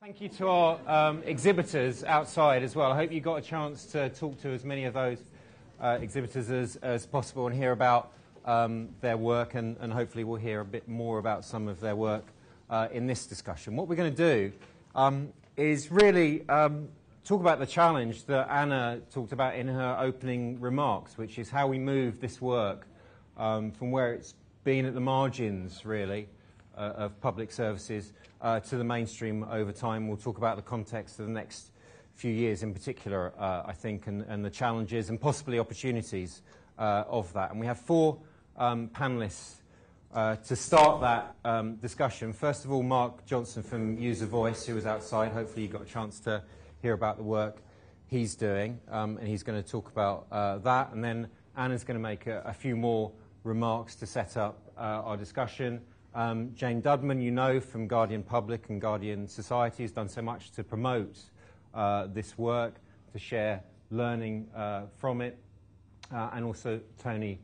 Thank you to our exhibitors outside as well. I hope you got a chance to talk to as many of those exhibitors as possible and hear about their work, and hopefully we'll hear a bit more about some of their work in this discussion. What we're going to do is really talk about the challenge that Anna talked about in her opening remarks, which is how we move this work from where it's been at the margins, really, of public services to the mainstream over time. We'll talk about the context of the next few years in particular, I think, and the challenges and possibly opportunities of that. And we have four panellists to start that discussion. First of all, Mark Johnson from Use a Voice, who was outside. Hopefully you got a chance to hear about the work he's doing, and he's going to talk about that. And then Anna's going to make a few more remarks to set up our discussion. Jane Dudman, you know, from Guardian Public and Guardian Society, has done so much to promote this work, to share learning from it, and also Tony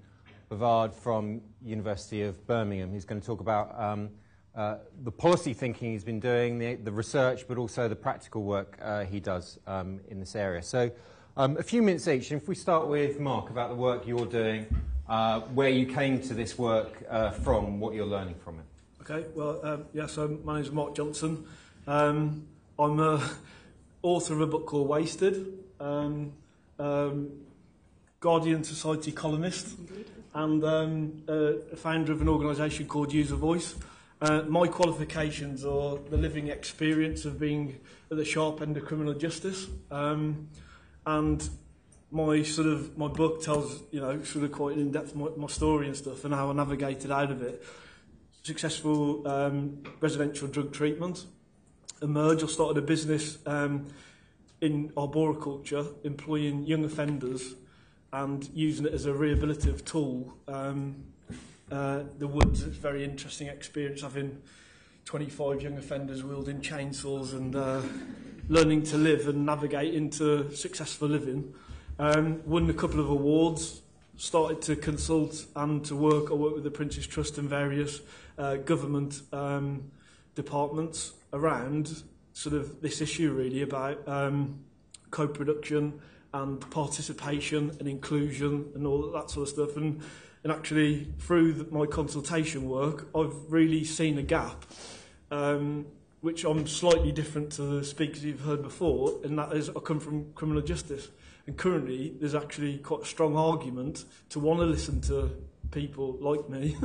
Bavard from University of Birmingham. He's going to talk about the policy thinking he's been doing, the research, but also the practical work he does in this area. So a few minutes each, and if we start with Mark about the work you're doing, where you came to this work from, what you're learning from it. Okay, well, so my name's Mark Johnson. I'm an author of a book called Wasted, Guardian Society columnist, and a founder of an organisation called Use a Voice. My qualifications are the living experience of being at the sharp end of criminal justice, and my book tells, quite in depth my story and stuff and how I navigated out of it. Successful residential drug treatment. Emerge, I started a business in arboriculture, employing young offenders and using it as a rehabilitative tool. The woods is a very interesting experience, having 25 young offenders wielding chainsaws and learning to live and navigate into successful living. Won a couple of awards, started to consult and to work. I work with the Prince's Trust and various government departments around sort of this issue really about co-production and participation and inclusion and all that sort of stuff. And actually through my consultation work, I've really seen a gap, which I'm slightly different to the speakers you've heard before, and that is I come from criminal justice. And currently, there's actually quite a strong argument to want to listen to people like me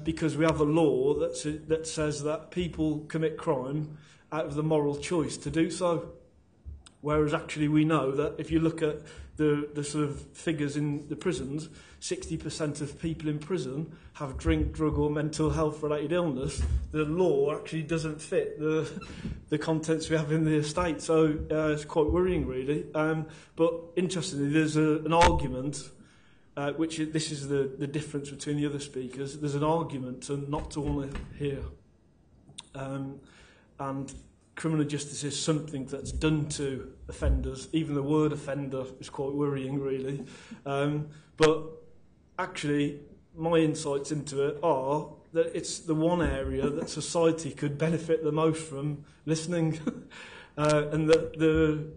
because we have a law that says that people commit crime out of the moral choice to do so. Whereas actually we know that if you look at the sort of figures in the prisons, 60% of people in prison have drink, drug or mental health related illness. The law actually doesn't fit the contents we have in the estate. So it's quite worrying really. But interestingly, there's an argument, this is the difference between the other speakers. There's an argument to not to want to hear. And criminal justice is something that's done to offenders. Even the word offender is quite worrying, really. But actually, my insights into it are that it's the one area that society could benefit the most from listening. And that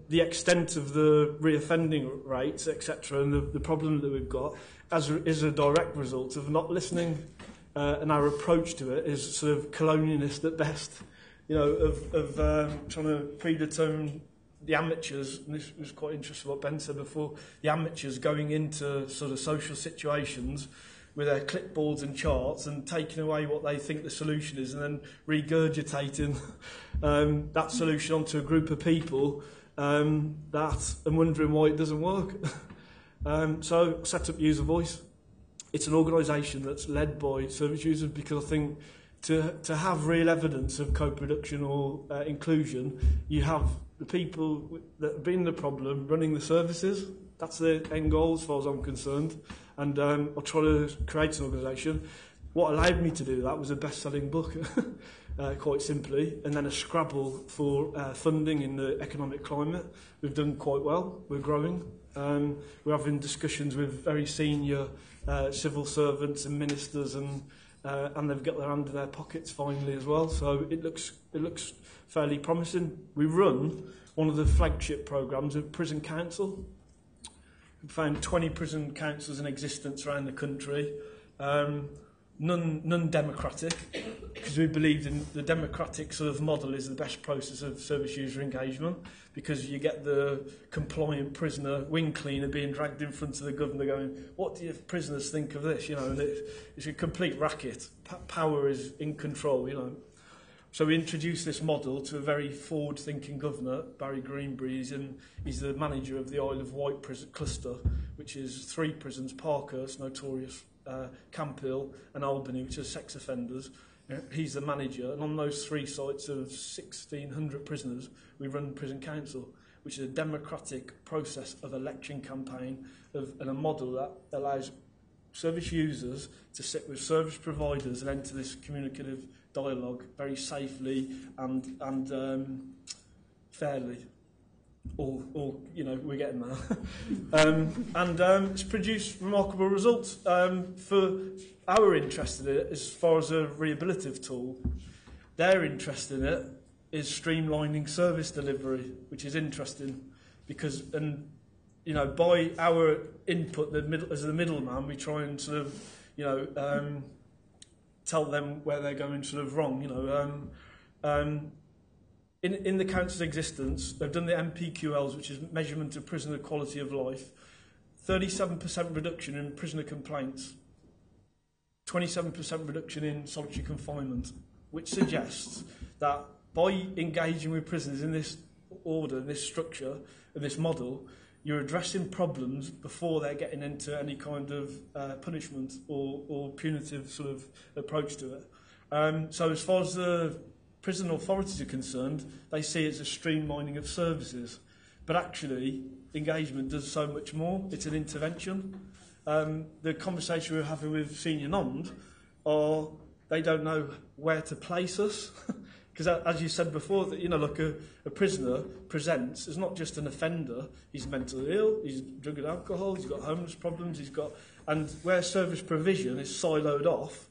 the extent of the reoffending rates, etc., and the problem that we've got is a direct result of not listening. And our approach to it is sort of colonialist at best. Of trying to predetermine the amateurs, and this was quite interesting what Ben said before, the amateurs going into sort of social situations with their clipboards and charts and taking away what they think the solution is and then regurgitating that solution onto a group of people and wondering why it doesn't work. So I set up Use a Voice. It's an organisation that's led by service users because I think to have real evidence of co-production or inclusion, you have the people that have been the problem running the services. That's the end goal as far as I'm concerned. And I'll try to create an organisation. What allowed me to do that was a best-selling book, quite simply, and then a Scrabble for funding in the economic climate. We've done quite well. We're growing. We're having discussions with very senior civil servants and ministers and and they've got their hand in their pockets finally as well. So it looks fairly promising. We run one of the flagship programmes of Prison Council. We found 20 prison councils in existence around the country. None democratic, because we believed in the democratic sort of model is the best process of service user engagement, because you get the compliant prisoner, wing cleaner, being dragged in front of the governor going, what do you prisoners think of this? You know, and it's a complete racket. Power is in control, you know. So we introduced this model to a very forward-thinking governor, Barry Greenbury. He's the manager of the Isle of Wight prison cluster, which is 3 prisons: Parkhurst, notorious, Camp Hill, and Albany, which are sex offenders. He's the manager, and on those 3 sites of 1,600 prisoners, we run Prison Council, which is a democratic process of election campaign and a model that allows service users to sit with service providers and enter this communicative dialogue very safely and fairly. Or you know, we're getting there. It's produced remarkable results. For our interest in it, as far as a rehabilitative tool, their interest in it is streamlining service delivery, which is interesting because, and you know, by our input, as the middleman, we try and sort of, you know, tell them where they're going sort of wrong. You know, in the council's existence, they've done the MPQLs, which is measurement of prisoner quality of life. 37% reduction in prisoner complaints, 27% reduction in solitary confinement, which suggests that by engaging with prisoners in this order, in this structure, in this model, you're addressing problems before they're getting into any kind of punishment or punitive sort of approach to it. So as far as the prison authorities are concerned, they see it as a streamlining of services. But actually, engagement does so much more. It's an intervention. The conversation we're having with Senior Nond are they don't know where to place us. Because as you said before, that, you know, like a prisoner presents as not just an offender. He's mentally ill, he's drug and alcohol, he's got homeless problems, and where service provision is siloed off,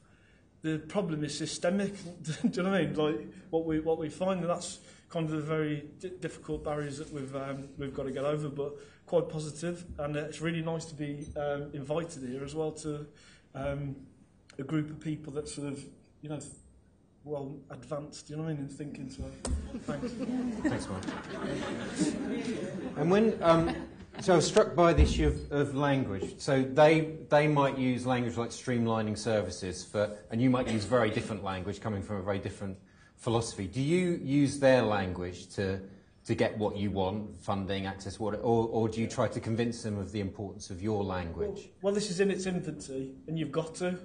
the problem is systemic. Do you know what I mean? Like what we find, and that's kind of the very difficult barriers that we've got to get over, but quite positive. And it's really nice to be invited here as well to a group of people that sort of, you know, well advanced, you know what I mean, in thinking. So thanks. Thanks, Mark. And when so I was struck by the issue of language. So they might use language like streamlining services and you might use very different language coming from a very different philosophy. Do you use their language to get what you want, funding, access, or do you try to convince them of the importance of your language? Well, this is in its infancy, and you've got to,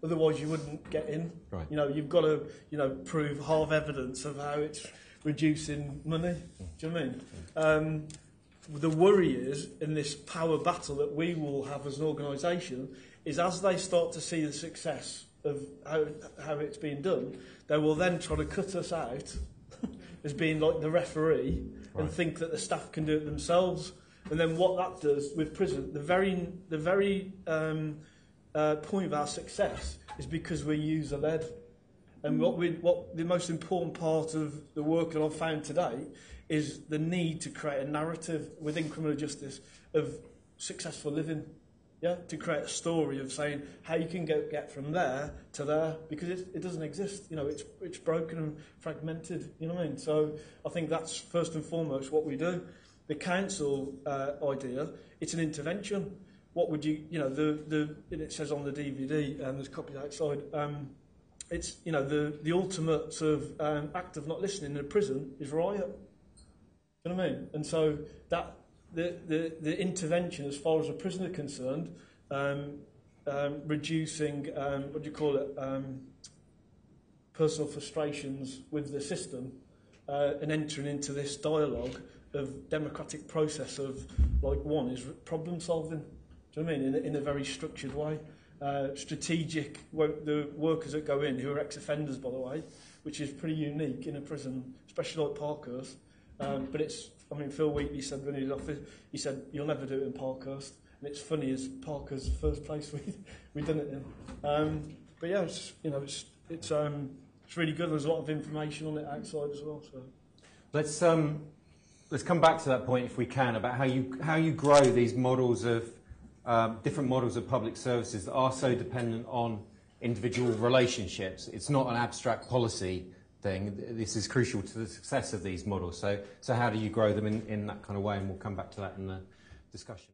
otherwise you wouldn't get in. Right. You know, you've got to, you know, prove half evidence of how it's reducing money. Do you know what I mean? The worry is, in this power battle that we will have as an organisation, is as they start to see the success of how it's being done, they will then try to cut us out as being like the referee, right, and think that the staff can do it themselves. And then what that does with prison, the very point of our success is because we're user-led. And what the most important part of the work that I've found today is the need to create a narrative within criminal justice of successful living. Yeah, to create a story of saying how you can get from there to there, because it doesn't exist. You know, it's broken and fragmented. You know what I mean? So I think that's first and foremost what we do. The council idea, it's an intervention. What would you know? It says on the DVD, and there's copies outside. It's, you know, the ultimate sort of act of not listening in a prison is riot. You know what I mean? And so that. The intervention, as far as a prisoner concerned, reducing what do you call it, personal frustrations with the system, and entering into this dialogue of democratic process of, like, one is problem solving. Do you know what I mean? In a very structured way, strategic. The workers that go in, who are ex-offenders, by the way, which is pretty unique in a prison, especially like Parkhurst. But it's, I mean, Phil Wheatley said when he was off, he said, you'll never do it in Parkhurst. And it's funny, as Parkhurst the first place we've done it in. But yeah, it's, you know, it's really good. There's a lot of information on it outside as well. So let's come back to that point if we can about how you grow these models of different models of public services that are so dependent on individual relationships. It's not an abstract policy thing. This is crucial to the success of these models. So how do you grow them in that kind of way? And we'll come back to that in the discussion.